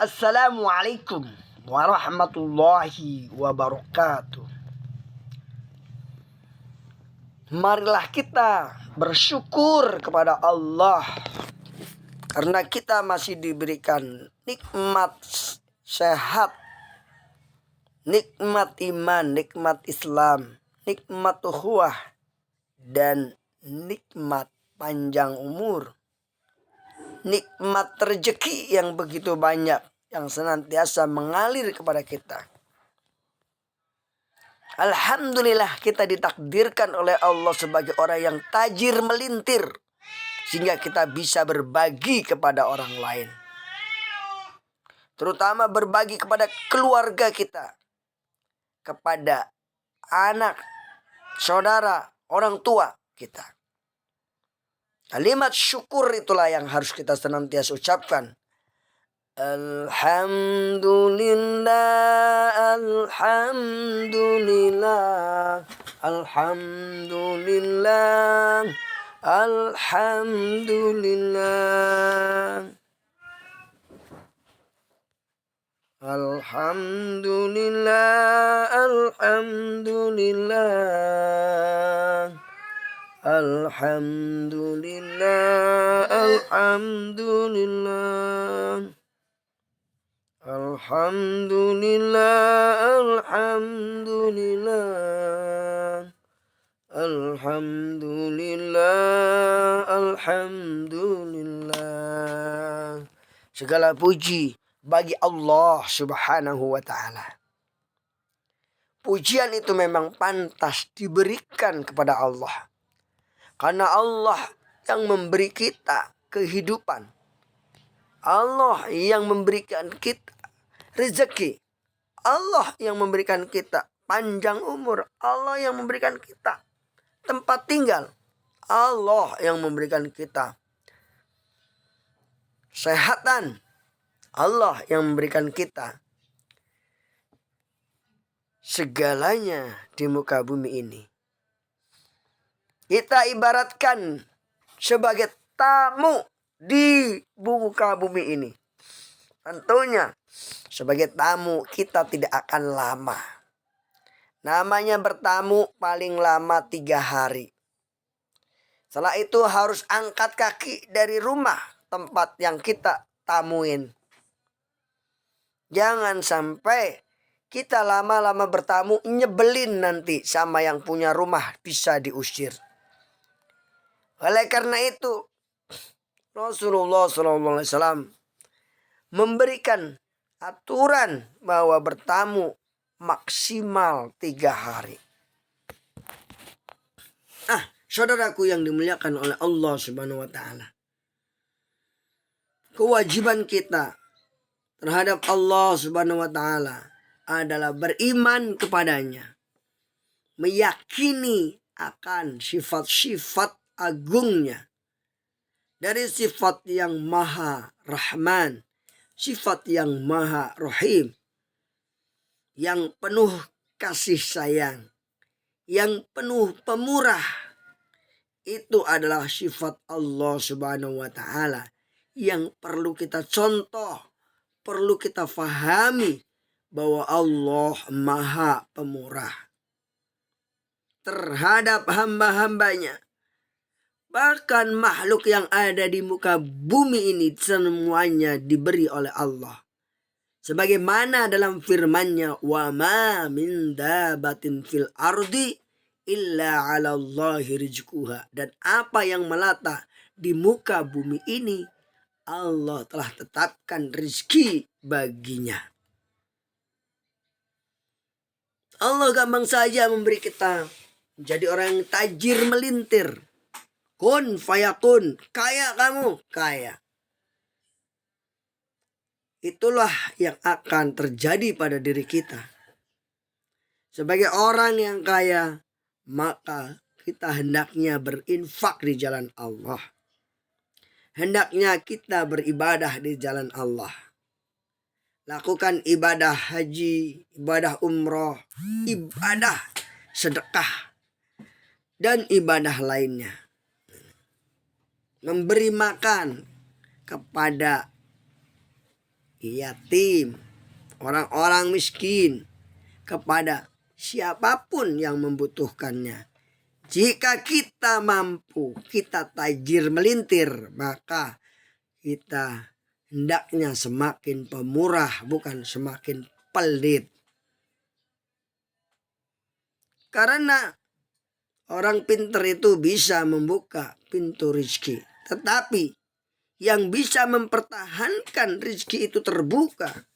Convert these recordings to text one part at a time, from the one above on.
Assalamualaikum warahmatullahi wabarakatuh. Marilah kita bersyukur kepada Allah karena kita masih diberikan nikmat sehat, nikmat iman, nikmat Islam, nikmat ukhuwah, dan nikmat panjang umur, nikmat rezeki yang begitu banyak yang senantiasa mengalir kepada kita. Alhamdulillah kita ditakdirkan oleh Allah sebagai orang yang tajir melintir, sehingga kita bisa berbagi kepada orang lain, terutama berbagi kepada keluarga kita, kepada anak, saudara, orang tua kita. Kalimat syukur itulah yang harus kita senantiasa ucapkan. Alhamdulillah, alhamdulillah, alhamdulillah, alhamdulillah, alhamdulillah, alhamdulillah, alhamdulillah, alhamdulillah, alhamdulillah, alhamdulillah, alhamdulillah, alhamdulillah. Segala puji bagi Allah Subhanahu wa ta'ala. Pujian itu memang pantas diberikan kepada Allah, karena Allah yang memberi kita kehidupan, Allah yang memberikan kita rezeki, Allah yang memberikan kita panjang umur, Allah yang memberikan kita tempat tinggal, Allah yang memberikan kita kesehatan, Allah yang memberikan kita segalanya di muka bumi ini. Kita ibaratkan sebagai tamu di muka bumi ini. Tentunya sebagai tamu kita tidak akan lama. Namanya bertamu paling lama 3 hari. Setelah itu harus angkat kaki dari rumah tempat yang kita tamuin. Jangan sampai kita lama-lama bertamu nyebelin nanti sama yang punya rumah, bisa diusir. Oleh karena itu Rasulullah SAW memberikan aturan bahwa bertamu maksimal 3 hari. Saudaraku yang dimuliakan oleh Allah Subhanahu wa ta'ala, kewajiban kita terhadap Allah Subhanahu wa ta'ala adalah beriman kepadanya, meyakini akan sifat-sifat agungnya, dari sifat yang maha rahman, sifat yang maha rahim, yang penuh kasih sayang, yang penuh pemurah. Itu adalah sifat Allah Subhanahu wa ta'ala yang perlu kita contoh, perlu kita fahami bahwa Allah maha pemurah terhadap hamba-hambanya. Bahkan makhluk yang ada di muka bumi ini semuanya diberi oleh Allah. Sebagaimana dalam firman-Nya, wa ma min dabatin fil ardi illa 'ala Allahi rizquha. Dan apa yang melata di muka bumi ini, Allah telah tetapkan rezeki baginya. Allah gampang saja memberi kita menjadi orang yang tajir melintir. Kun fayakun, kaya kamu, kaya. Itulah yang akan terjadi pada diri kita. Sebagai orang yang kaya, maka kita hendaknya berinfak di jalan Allah. Hendaknya kita beribadah di jalan Allah. Lakukan ibadah haji, ibadah umroh, ibadah sedekah, dan ibadah lainnya. Memberi makan kepada yatim, orang-orang miskin, kepada siapapun yang membutuhkannya. Jika kita mampu, kita tajir melintir, maka kita hendaknya semakin pemurah, bukan semakin pelit. Karena orang pintar itu bisa membuka pintu rezeki, tetapi yang bisa mempertahankan rezeki itu terbuka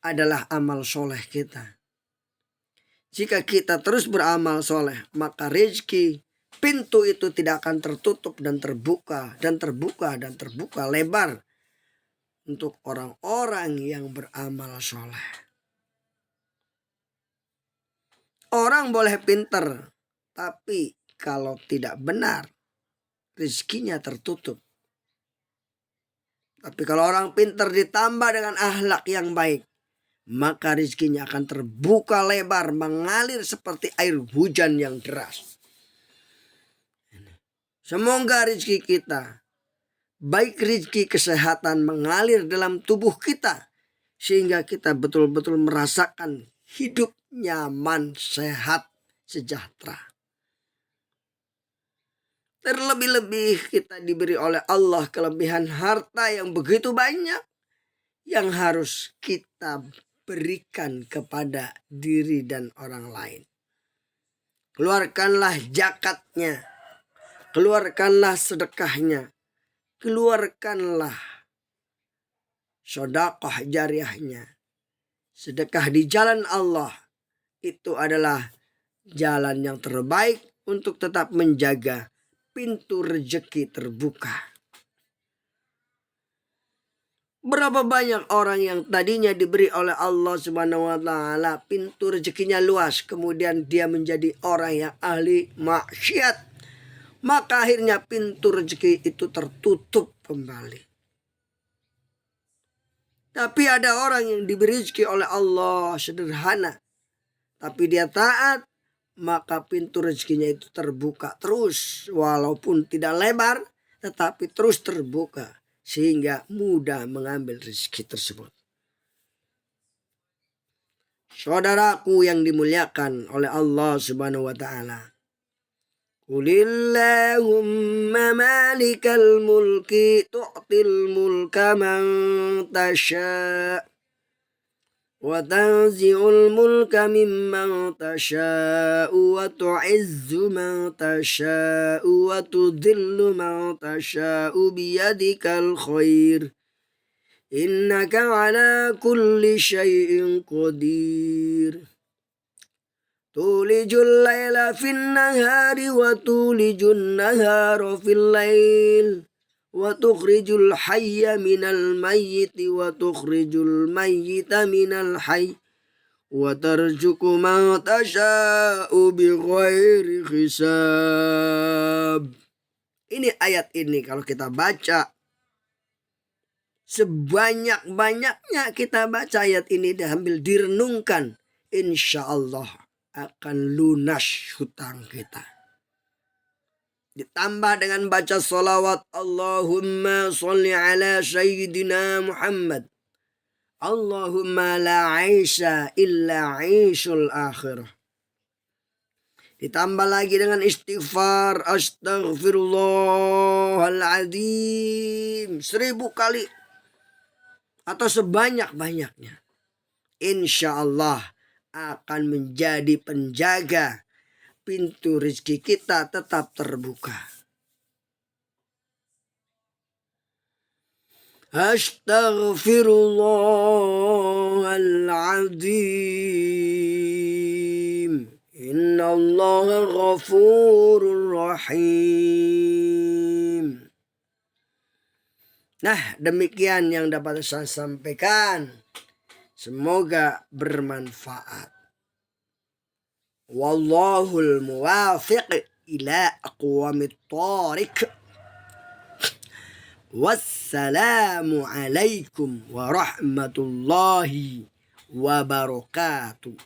adalah amal soleh kita. Jika kita terus beramal soleh, maka rezeki, pintu itu tidak akan tertutup dan terbuka dan terbuka dan terbuka lebar untuk orang-orang yang beramal soleh. Orang boleh pintar, tapi kalau tidak benar, rezekinya tertutup. Tapi kalau orang pintar ditambah dengan akhlak yang baik, maka rezekinya akan terbuka lebar, mengalir seperti air hujan yang deras. Semoga rezeki kita, baik rezeki kesehatan, mengalir dalam tubuh kita, sehingga kita betul-betul merasakan hidup nyaman, sehat, sejahtera. Terlebih-lebih kita diberi oleh Allah kelebihan harta yang begitu banyak, yang harus kita berikan kepada diri dan orang lain. Keluarkanlah zakatnya, keluarkanlah sedekahnya, keluarkanlah sedekah jariahnya. Sedekah di jalan Allah itu adalah jalan yang terbaik untuk tetap menjaga pintu rezeki terbuka. Berapa banyak orang yang tadinya diberi oleh Allah Subhanahu wa taala pintu rezekinya luas, kemudian dia menjadi orang yang ahli maksiat, maka akhirnya pintu rezeki itu tertutup kembali. Tapi ada orang yang diberi rezeki oleh Allah sederhana, tapi dia taat, maka pintu rezekinya itu terbuka terus, walaupun tidak lebar, tetapi terus terbuka, sehingga mudah mengambil rezeki tersebut. Saudaraku yang dimuliakan oleh Allah Subhanahu wa taala, Qulillahumma malikal mulki tu'til mulka man tasha' wa tanzi'ul mulka mimman tasha'u wa tu'izzu man tasha'u wa tudhillu man tasha'u biyadikal khair innaka ala kulli syai'in qadir. Tulijul laila fin nahari wa tulijun nahara fil lail wa tukhrijul hayya minal mayyiti wa tukhrijul mayyita minal hayy wa tarzuqu man tasha'u bighairi hisab. Ini ayat ini kalau kita baca, sebanyak-banyaknya kita baca ayat ini sambil direnungkan, insya Allah akan lunas hutang kita. Ditambah dengan baca salawat Allahumma sholli ala sayyidina Muhammad. Allahumma la aisha illa aishul akhirah. Ditambah lagi dengan istighfar astaghfirullahaladzim 1000 kali atau sebanyak-banyaknya. Insya Allah akan menjadi penjaga pintu rezeki kita tetap terbuka. Astaghfirullahaladzim. Innallaha ghafurur rahim. Nah, demikian yang dapat saya sampaikan. Semoga bermanfaat. Wallahul muwafiq ila aqwamit thariq. Wassalamu alaikum warahmatullahi wabarakatuh.